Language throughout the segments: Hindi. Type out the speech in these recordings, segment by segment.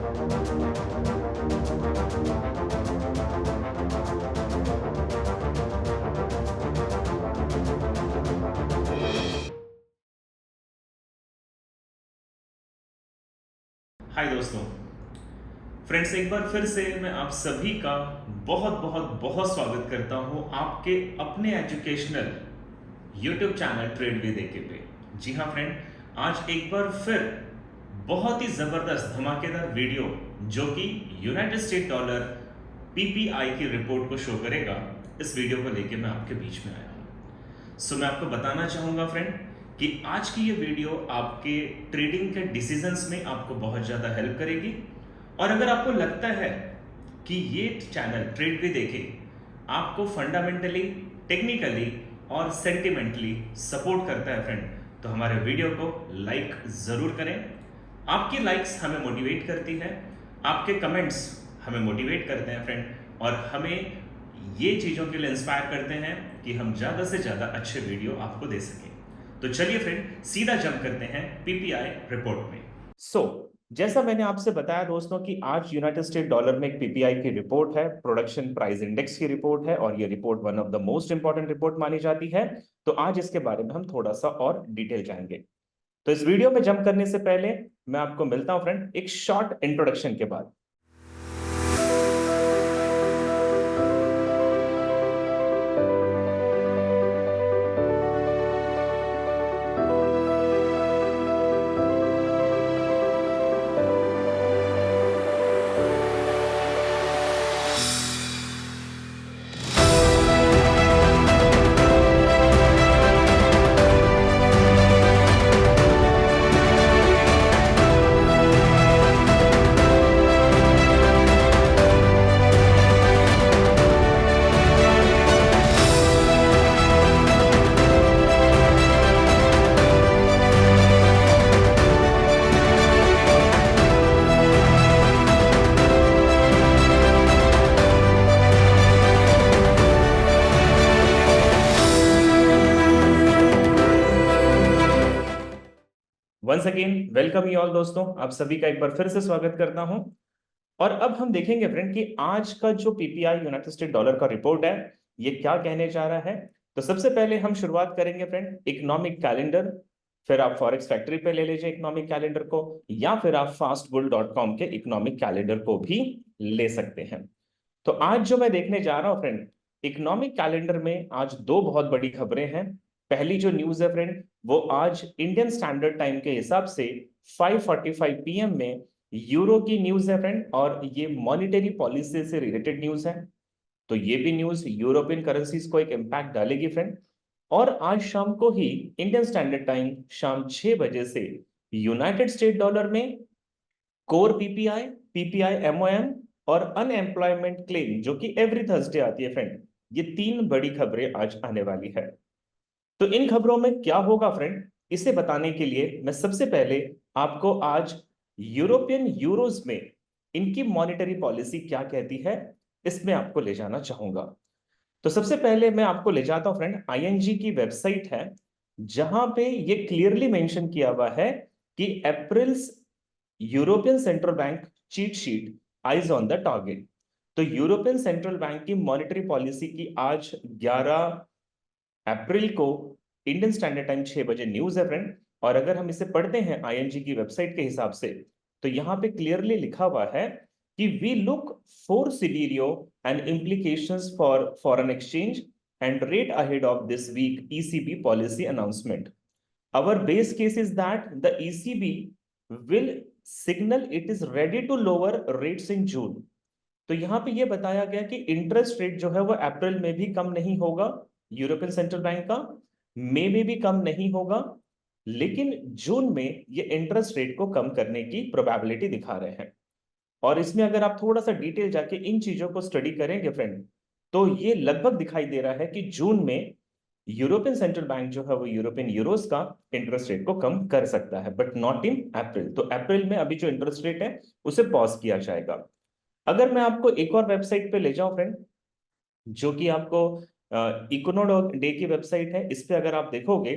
हाय दोस्तों, फ्रेंड्स, एक बार फिर से मैं आप सभी का बहुत बहुत बहुत स्वागत करता हूं आपके अपने educational YouTube channel trade with AK पे। जी हाँ फ्रेंड, आज एक बार फिर बहुत ही ज़बरदस्त धमाकेदार वीडियो जो कि यूनाइटेड स्टेट डॉलर पीपीआई की रिपोर्ट को शो करेगा, इस वीडियो को लेके मैं आपके बीच में आया हूँ। सो मैं आपको बताना चाहूँगा फ्रेंड कि आज की ये वीडियो आपके ट्रेडिंग के डिसीजंस में आपको बहुत ज़्यादा हेल्प करेगी। और अगर आपको लगता है कि ये चैनल ट्रेड विद एके आपको फंडामेंटली, टेक्निकली और सेंटिमेंटली सपोर्ट करता है फ्रेंड, तो हमारे वीडियो को लाइक ज़रूर करें। आपकी लाइक्स हमें मोटिवेट करती है, आपके कमेंट्स हमें मोटिवेट करते हैं फ्रेंड, और हमें ये चीज़ों के लिए इंस्पायर करते हैं कि हम ज़्यादा से ज़्यादा अच्छे वीडियो आपको दे सकें। तो चलिए फ्रेंड, सीधा जंप करते हैं पीपीआई रिपोर्ट में। जैसा मैंने आपसे बताया दोस्तों कि आज यूनाइटेड स्टेट डॉलर में एक पीपीआई की रिपोर्ट है, प्रोडक्शन प्राइस इंडेक्स की रिपोर्ट है, और ये report one of the most important report मानी जाती है। तो आज इसके बारे में हम थोड़ा सा और डिटेल जाएंगे। तो इस वीडियो में जंप करने से पहले मैं आपको मिलता हूं फ्रेंड एक शॉर्ट इंट्रोडक्शन के बाद। Once again welcome you all दोस्तों, आप सभी का एक बार फिर से स्वागत करता हूं। और अब हम देखेंगे फ्रेंड कि आज का जो पीपीआई यूनाइटेड स्टेट डॉलर का रिपोर्ट है ये क्या कहने जा रहा है। तो सबसे पहले हम शुरुआत करेंगे फ्रेंड इकोनॉमिक कैलेंडर, फिर आप फॉरेक्स फैक्ट्री पे ले लीजिए इकोनॉमिक कैलेंडर को, या फिर आप fastbull.com के इकोनॉमिक कैलेंडर को भी ले सकते हैं। तो आज जो मैं देखने जा रहा हूं फ्रेंड, इकोनॉमिक कैलेंडर में आज दो बहुत बड़ी खबरें हैं। पहली जो न्यूज है फ्रेंड, वो आज इंडियन स्टैंडर्ड टाइम के हिसाब से 5:45 पीएम में यूरो की न्यूज है फ्रेंड, और ये मॉनिटरी पॉलिसी से रिलेटेड न्यूज है। तो ये भी न्यूज यूरोपियन करेंसीज को एक इंपैक्ट डालेगी फ्रेंड। और आज शाम को ही इंडियन स्टैंडर्ड टाइम शाम 6 बजे से यूनाइटेड स्टेट डॉलर में कोर पीपीआई, पीपीआई एमओएम और अनएम्प्लॉयमेंट क्लेम जो कि एवरी थर्सडे आती है फ्रेंड, ये तीन बड़ी खबरें आज आने वाली है। तो इन खबरों में क्या होगा फ्रेंड, इसे बताने के लिए मैं सबसे पहले आपको आज यूरोपियन यूरोज में इनकी मॉनेटरी पॉलिसी क्या कहती है, इसमें आपको ले जाना चाहूंगा। तो सबसे पहले मैं आपको ले जाता हूं फ्रेंड, आईएनजी की वेबसाइट है जहां पे ये क्लियरली मेंशन किया हुआ है कि April European Central Bank cheat sheet eyes on the target. तो यूरोपियन सेंट्रल बैंक की मॉनेटरी पॉलिसी की आज 11 अप्रैल को इंडियन स्टैंडर्ड टाइम 6 बजे न्यूज है फ्रेंड। और अगर हम इसे पढ़ते हैं आईएनजी की वेबसाइट के हिसाब से, तो यहां पे क्लियरली लिखा हुआ है कि we look for scenario and implications for foreign exchange and rate ahead of this week ECB policy announcement. Our base case is that the ECB will signal it is ready to lower rates in June। तो यहां पे ये बताया गया कि इंटरेस्ट रेट जो है वो अप्रैल में भी कम नहीं होगा, यूरोपियन सेंट्रल बैंक का मई में भी कम नहीं होगा, लेकिन जून में ये इंटरेस्ट रेट को कम करने की प्रोबेबिलिटी दिखा रहे हैं। और इसमें अगर आप थोड़ा सा डिटेल जाके इन चीजों को स्टडी करेंगे फ्रेंड, तो ये लगभग दिखाई दे रहा है कि जून में यूरोपियन सेंट्रल बैंक जो है वो यूरोपियन यूरोस का इंटरेस्ट रेट को कम कर सकता है, बट नॉट इन अप्रैल। तो अप्रैल में अभी जो इंटरेस्ट रेट है उसे पॉज किया जाएगा। अगर मैं आपको एक और वेबसाइट पे ले जाऊं फ्रेंड, जो कि आपको इकोनोड डे की वेबसाइट है, इस पे अगर आप देखोगे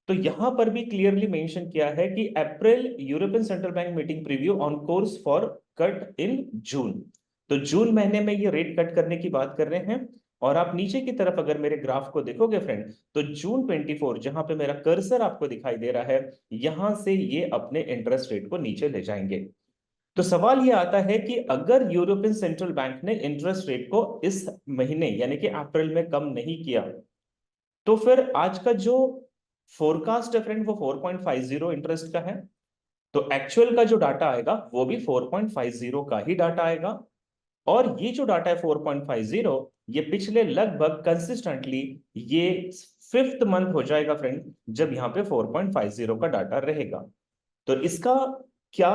तो यहां पर भी क्लियरली मेंशन किया है कि April European Central Bank meeting preview on course for cut in June. तो जून महीने में ये रेट कट करने की बात कर रहे हैं। और आप नीचे की तरफ अगर मेरे ग्राफ को देखोगे फ्रेंड, तो जून 24 जहां पे मेरा कर्सर आपको दिखाई दे रहा है, यहां से ये अपने इंटरेस्ट रेट को नीचे ले जाएंगे। तो सवाल ये आता है कि अगर यूरोपियन सेंट्रल बैंक ने इंटरेस्ट रेट को इस महीने यानी कि अप्रैल में कम नहीं किया, तो फिर आज का जो फोरकास्ट है फ्रेंड वो 4.50 इंटरेस्ट का है। तो एक्चुअल का जो डाटा आएगा वो भी 4.50 का ही डाटा आएगा। और ये जो डाटा है 4.50, ये पिछले लगभग कंसिस्टेंटली ये फिफ्थ मंथ हो जाएगा फ्रेंड जब यहाँ पे 4.50 का डाटा रहेगा। तो इसका क्या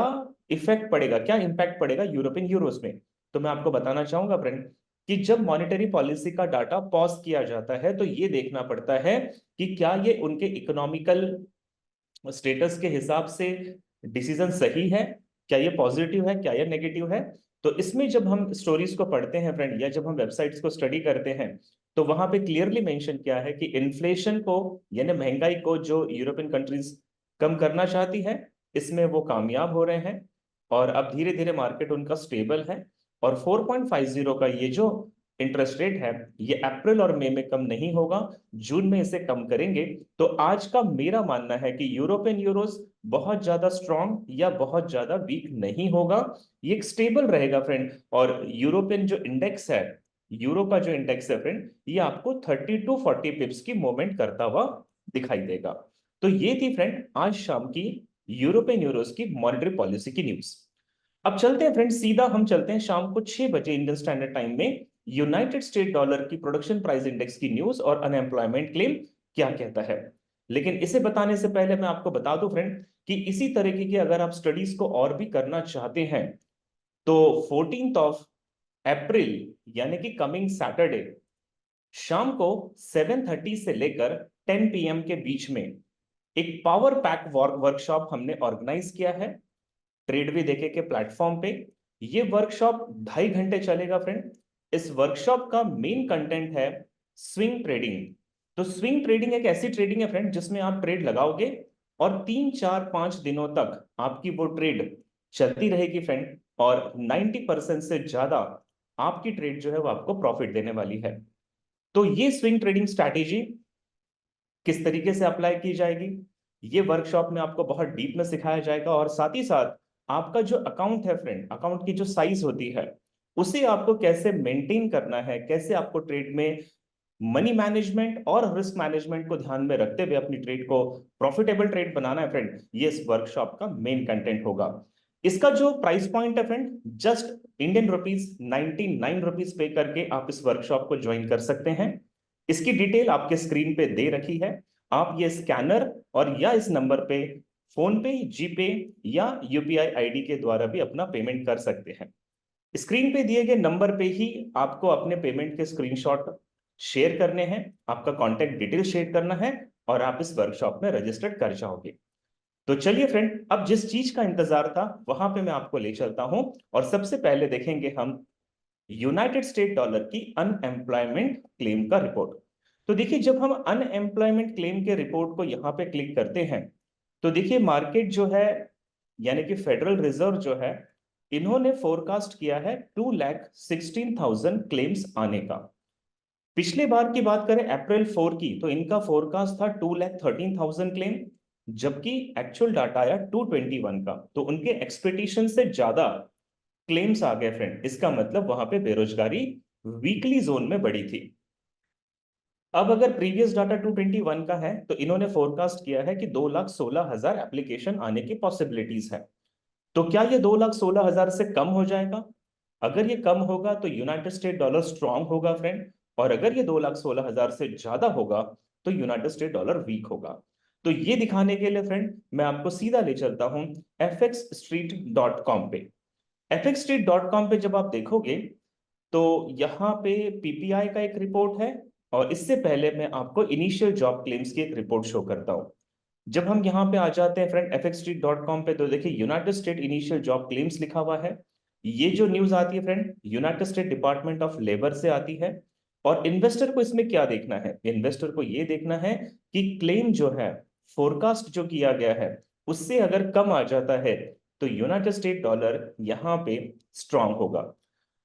इफेक्ट पड़ेगा, क्या इंपैक्ट पड़ेगा यूरोपियन यूरोस में, तो मैं आपको बताना चाहूंगा फ्रेंड कि जब मॉनेटरी पॉलिसी का डाटा पॉज किया जाता है तो ये देखना पड़ता है कि क्या ये उनके इकोनॉमिकल स्टेटस के हिसाब से डिसीजन सही है, क्या ये पॉजिटिव है, क्या ये नेगेटिव है। तो इसमें जब हम स्टोरीज को पढ़ते हैं फ्रेंड, या जब हम वेबसाइट्स को स्टडी करते हैं, तो वहां पे क्लियरली मेंशन किया है कि इन्फ्लेशन को यानी महंगाई को जो यूरोपियन कंट्रीज कम करना चाहती है, इसमें वो कामयाब हो रहे हैं। और अब धीरे धीरे मार्केट उनका स्टेबल है। और 4.50 का ये जो इंटरेस्ट रेट है, ये अप्रैल और मई में कम नहीं होगा, जून में इसे कम करेंगे। तो आज का मेरा मानना है कि यूरोपियन यूरोस बहुत ज्यादा स्ट्रांग या बहुत ज्यादा वीक नहीं होगा, ये एक स्टेबल रहेगा फ्रेंड। और यूरोपियन जो इंडेक्स है, यूरो का जो इंडेक्स है फ्रेंड, ये आपको 30 टू 40 पिप्स की मूवमेंट करता हुआ दिखाई देगा। तो ये थी फ्रेंड आज शाम की यूरोपियन यूरोस की मॉनेटरी पॉलिसी की न्यूज। अब चलते हैं फ्रेंड, सीधा हम चलते हैं शाम को 6 बजे इंडियन स्टैंडर्ड टाइम में यूनाइटेड स्टेट डॉलर की प्रोडक्शन प्राइस इंडेक्स की न्यूज और अनएम्प्लॉयमेंट क्लेम क्या कहता है। लेकिन इसे बताने से पहले मैं आपको बता दूं फ्रेंड कि इसी तरीके की अगर आप स्टडीज को और भी करना चाहते हैं, तो 14th ऑफ अप्रैल यानी कि कमिंग सैटरडे शाम को 7:30 से लेकर 10 PM के बीच में एक पावर पैक वर्कशॉप हमने ऑर्गेनाइज किया है ट्रेडवे देखे के प्लेटफॉर्म पे। ये वर्कशॉप 2.5 घंटे चलेगा फ्रेंड। इस वर्कशॉप का मेन कंटेंट है स्विंग ट्रेडिंग। तो स्विंग ट्रेडिंग एक ऐसी ट्रेडिंग है फ्रेंड जिसमें आप ट्रेड लगाओगे और 3 4 5 दिनों तक आपकी वो ट्रेड चलती रहेगी फ्रेंड, और 90% से ज्यादा आपकी ट्रेड जो है वो आपको प्रॉफिट देने वाली है। तो ये स्विंग ट्रेडिंग स्ट्रैटेजी किस तरीके से अप्लाई की जाएगी, ये वर्कशॉप में आपको बहुत डीप में सिखाया जाएगा। और साथ ही साथ आपका जो अकाउंट है फ्रेंड, अकाउंट की जो साइज होती है, उसे आपको कैसे मेंटेन करना है, कैसे आपको ट्रेड में मनी मैनेजमेंट और रिस्क मैनेजमेंट को ध्यान में रखते हुए अपनी ट्रेड को प्रॉफिटेबल ट्रेड बनाना है फ्रेंड, ये इस वर्कशॉप का मेन कंटेंट होगा। इसका जो प्राइस पॉइंट है friend, just Indian rupees 99 rupees पे करके आप इस वर्कशॉप को ज्वाइन कर सकते हैं। इसकी डिटेल आपके स्क्रीन पे दे रखी है। आप ये स्कैनर और या इस नंबर पे फोन पे, जीपे या यूपीआई आईडी के द्वारा भी अपना पेमेंट कर सकते हैं। स्क्रीन पे दिए गए नंबर पे ही आपको अपने पेमेंट के स्क्रीनशॉट शेयर करने हैं, आपका कॉन्टेक्ट डिटेल शेयर करना है, और आप इस वर्कशॉप में रजिस्टर्ड कर जाओगे। तो चलिए फ्रेंड, अब जिस चीज का इंतजार था वहां पे मैं आपको ले चलता हूं। और सबसे पहले देखेंगे हम यूनाइटेड स्टेट डॉलर की अनएम्प्लॉयमेंट क्लेम का रिपोर्ट। तो देखिए, जब हम अनएम्प्लॉयमेंट क्लेम के रिपोर्ट को यहां पे क्लिक करते हैं, तो देखिए मार्केट जो है यानी कि फेडरल रिजर्व जो है, इन्होंने फोरकास्ट किया है 2,16,000 क्लेम्स आने का। पिछले बार की बात करें अप्रैल 4 की, तो इनका फोरकास्ट था 2,13,000 क्लेम, जबकि एक्चुअल डाटा आया 221 का। तो उनके एक्सपेक्टेशन से ज्यादा क्लेम्स आ गए फ्रेंड। इसका मतलब वहां पे बेरोजगारी वीकली जोन में बढ़ी थी। अब अगर प्रीवियस डाटा 221 का है, तो इन्होंने फोरकास्ट किया है कि 2,16,000 एप्लीकेशन आने की पॉसिबिलिटीज है। तो क्या ये 2,16,000 से कम हो जाएगा? अगर ये कम होगा तो यूनाइटेड स्टेट डॉलर स्ट्रांग होगा फ्रेंड, और अगर ये 2,16,000 से ज्यादा होगा तो यूनाइटेड स्टेट डॉलर वीक होगा। तो ये दिखाने के लिए फ्रेंड मैं आपको सीधा ले चलता हूं fxstreet.com पे। fxstreet.com पे जब आप देखोगे, तो यहाँ पे पीपीआई का एक रिपोर्ट है, और इससे पहले मैं आपको इनिशियल जॉब क्लेम्स की एक रिपोर्ट शो करता हूं। जब हम यहाँ पे आ जाते हैं फ्रेंड fxstreet.com पे, तो देखिए United state initial job claims लिखा हुआ है। ये जो न्यूज आती है friend, United state department of labour से आती है। और इन्वेस्टर को इसमें क्या देखना है? इन्वेस्टर को ये देखना है कि क्लेम जो है फोरकास्ट जो किया गया है उससे अगर कम आ जाता है तो यूनाइटेड स्टेट डॉलर यहाँ पे स्ट्रांग होगा।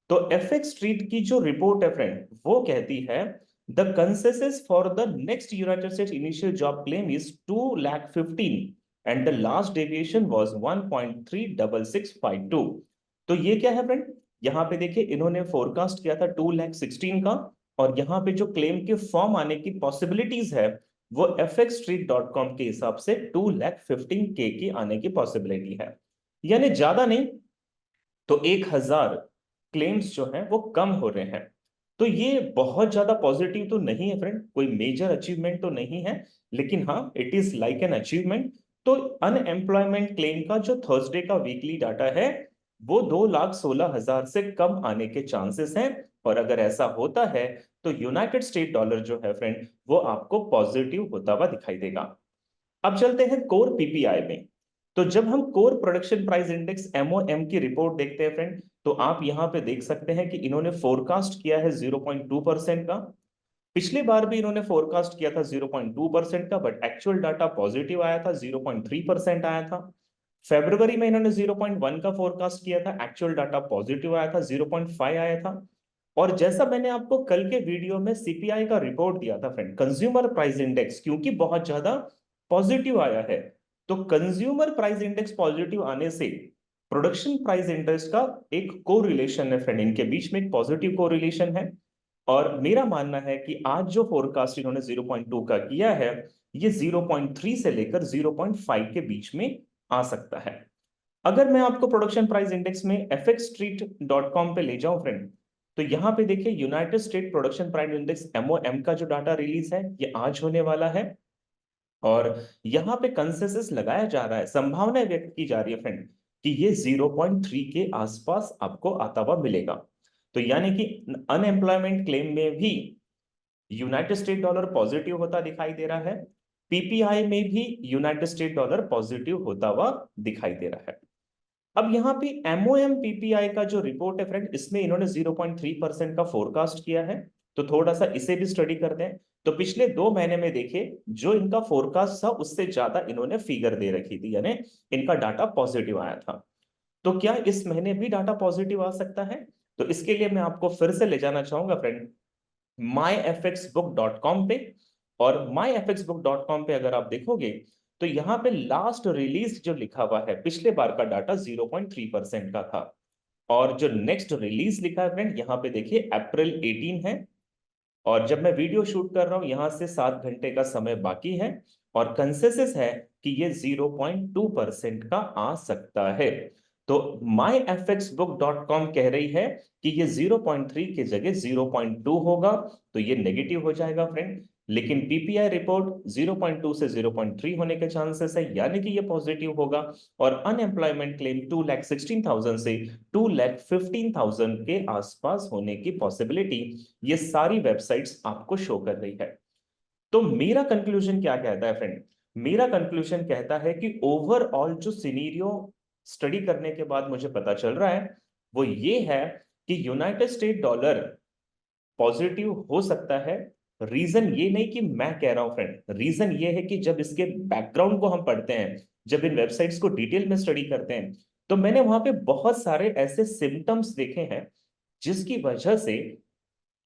तो एफएक्स स्ट्रीट की जो रिपोर्ट है फ्रेंड वो कहती है the consensus for the next United states initial job claim is 2,15,000 and the last deviation was 1.36652। तो ये क्या है फ्रेंड, यहाँ पे देखिए इन्होंने फोरकास्ट किया था 2,16,000 का, और यहाँ पे जो क्लेम के फॉर्म आने की पॉसिबिलिटीज है वो fxstreet.com के हिसाब से 2,15,000 की आने की पॉसिबिलिटी है, यानी ज्यादा नहीं तो 1,000 क्लेम्स जो हैं वो कम हो रहे हैं। तो ये बहुत ज्यादा पॉजिटिव तो नहीं है फ्रेंड, कोई मेजर अचीवमेंट तो नहीं है, लेकिन हाँ it is like an achievement. तो अनएम्प्लॉयमेंट क्लेम का जो थर्सडे का वीकली डाटा है वो 2,16,000 से कम आने के चांसेस हैं, और अगर ऐसा होता है तो यूनाइटेड स्टेट डॉलर जो है फ्रेंड वो आपको पॉजिटिव होता हुआ दिखाई देगा। अब चलते हैं कोर पीपीआई में। तो जब हम core production price index MOM की रिपोर्ट देखते हैं फ्रेंड, तो आप यहां पे देख सकते हैं कि इन्होंने फोरकास्ट किया है 0.2% का। पिछली बार भी इन्होंने फोरकास्ट किया था 0.2% का, बट एक्चुअल डाटा पॉजिटिव आया था, 0.3% आया था। फेब्रुवरी में इन्होंने 0.1 का फोरकास्ट किया था, एक्चुअल डाटा पॉजिटिव आया था, 0.5 आया था। और जैसा मैंने आपको कल के वीडियो में सीपीआई का रिपोर्ट दिया था फ्रेंड, कंज्यूमर प्राइस इंडेक्स क्योंकि बहुत ज्यादा पॉजिटिव आया है, तो कंज्यूमर प्राइस इंडेक्स पॉजिटिव आने से प्रोडक्शन प्राइस इंडेक्स का एक कोरिलेशन है फ्रेंड, इनके बीच में एक पॉजिटिव कोरिलेशन है। और मेरा मानना है कि आज जो फोरकास्ट इन्होंने 0.2 का किया है ये 0.3 से लेकर 0.5 के बीच में आ सकता है। अगर मैं आपको प्रोडक्शन प्राइस इंडेक्स में fxstreet.com पे ले जाऊं फ्रेंड, तो यहां पे देखिए United state production price index MOM का जो डाटा रिलीज है ये आज होने वाला है, और यहां पे कंसेंसस लगाया जा रहा है, संभावना व्यक्त की जा रही है फ्रेंड कि ये 0.3 के आसपास आपको आता हुआ मिलेगा। तो यानी कि अनएम्प्लॉयमेंट क्लेम में भी यूनाइटेड स्टेट डॉलर पॉजिटिव होता दिखाई दे रहा है, पीपीआई में भी यूनाइटेड स्टेट डॉलर पॉजिटिव होता हुआ दिखाई दे रहा है। अब यहाँ पे एमओएम पीपीआई का जो रिपोर्ट है फ्रेंड, इसमें इन्होंने 0.3% का फोरकास्ट किया है, तो थोड़ा सा इसे भी स्टडी करते हैं। तो पिछले 2 महीने में देखिए जो इनका फोरकास्ट था उससे ज्यादा इन्होंने फिगर दे रखी थी, यानी इनका डाटा पॉजिटिव आया था। तो क्या इस महीने भी डाटा पॉजिटिव आ सकता है? तो इसके लिए मैं आपको फिर से ले जाना चाहूंगा फ्रेंड myfxbook.com पे, और myfxbook.com पे अगर आप देखोगे तो यहाँ पे लास्ट रिलीज जो लिखा हुआ है पिछले बार का डाटा 0.3% का था, और जो नेक्स्ट रिलीज लिखा है फ्रेंड यहाँ पे देखिए अप्रैल 18 है, और जब मैं वीडियो शूट कर रहा हूं यहां से 7 घंटे का समय बाकी है, और कंसेंसस है कि ये 0.2% का आ सकता है। तो myfxbook.com कह रही है कि ये 0.3 की जगह 0.2 होगा, तो ये नेगेटिव हो जाएगा फ्रेंड। लेकिन पीपीआई रिपोर्ट 0.2 से 0.3 होने के चांसेस है, यानी कि ये पॉजिटिव होगा। और अनएम्प्लॉयमेंट क्लेम 2,16,000 से 2,15,000 के आसपास होने की पॉसिबिलिटी ये सारी वेबसाइट्स आपको शो कर रही है। तो मेरा कंक्लूजन क्या कहता है फ्रेंड, मेरा कंक्लूजन कहता है कि ओवरऑल जो सिनेरियो स्टडी करने के बाद मुझे पता चल रहा है वो ये है कि यूनाइटेड स्टेट डॉलर पॉजिटिव हो सकता है। रीजन ये नहीं कि मैं कह रहा हूं फ्रेंड, रीजन ये है कि जब इसके बैकग्राउंड को हम पढ़ते हैं, जब इन वेबसाइट्स को डिटेल में स्टडी करते हैं, तो मैंने वहां पे बहुत सारे ऐसे सिम्टम्स देखे हैं जिसकी वजह से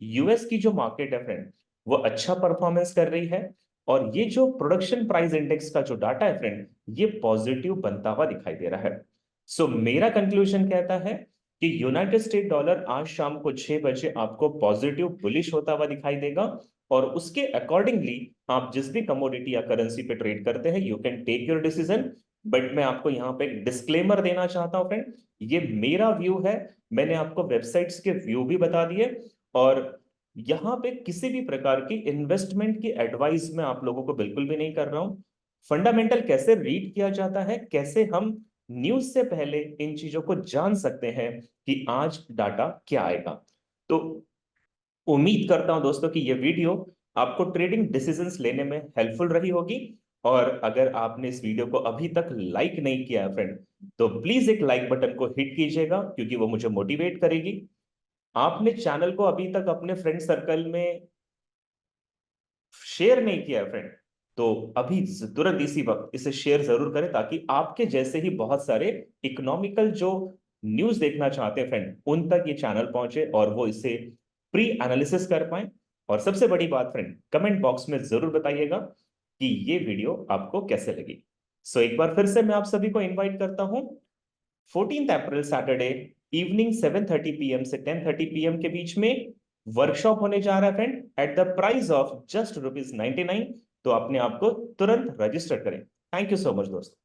यूएस की जो मार्केट है फ्रेंड वो अच्छा परफॉर्मेंस कर रही है, और ये जो प्रोडक्शन प्राइस इंडेक्स का जो डाटा है फ्रेंड ये पॉजिटिव बनता हुआ दिखाई दे रहा है। सो मेरा कंक्लूजन कहता है कि यूनाइटेड स्टेट डॉलर आज शाम को 6 बजे आपको पॉजिटिव बुलिश होता हुआ दिखाई देगा, और उसके अकॉर्डिंगली आप जिस भी कमोडिटी या करेंसी पे ट्रेड करते हैं you can take your decision. But मैं आपको यहाँ पे एक डिस्क्लेमर देना चाहता हूं फ्रेंड, ये मेरा व्यू है, मैंने आपको वेबसाइट्स के व्यू भी बता दिए, और यहाँ पे किसी भी प्रकार की इन्वेस्टमेंट की एडवाइस मैं आप लोगों को बिल्कुल भी नहीं कर रहा हूं। फंडामेंटल कैसे रीड किया जाता है, कैसे हम न्यूज से पहले इन चीजों को जान सकते हैं कि आज डाटा क्या आएगा। तो उम्मीद करता हूं दोस्तों कि ये वीडियो आपको ट्रेडिंग डिसीजंस लेने में हेल्पफुल रही होगी, और अगर आपने इस वीडियो को अभी तक लाइक नहीं किया है फ्रेंड तो प्लीज एक लाइक बटन को हिट कीजिएगा, क्योंकि वो मुझे मोटिवेट करेगी। आपने चैनल को अभी तक अपने फ्रेंड सर्कल में शेयर नहीं किया है फ्रेंड, तो अभी तुरंत इसी वक्त इसे शेयर जरूर करें, ताकि आपके जैसे ही बहुत सारे इकोनॉमिकल जो न्यूज देखना चाहते हैं फ्रेंड, उन तक ये चैनल पहुंचे और वो इसे प्री एनालिसिस कर पाए। और सबसे बड़ी बात फ्रेंड, कमेंट बॉक्स में जरूर बताइएगा कि ये वीडियो आपको कैसे लगी। सो एक बार फिर से मैं आप सभी को इनवाइट करता हूं, 14 अप्रैल सैटरडे इवनिंग 7:30 PM से 10:30 PM के बीच में वर्कशॉप होने जा रहा है friend, at the price of just ₹99। तो अपने आप को तुरंत रजिस्टर करें। थैंक यू सो मच दोस्तों।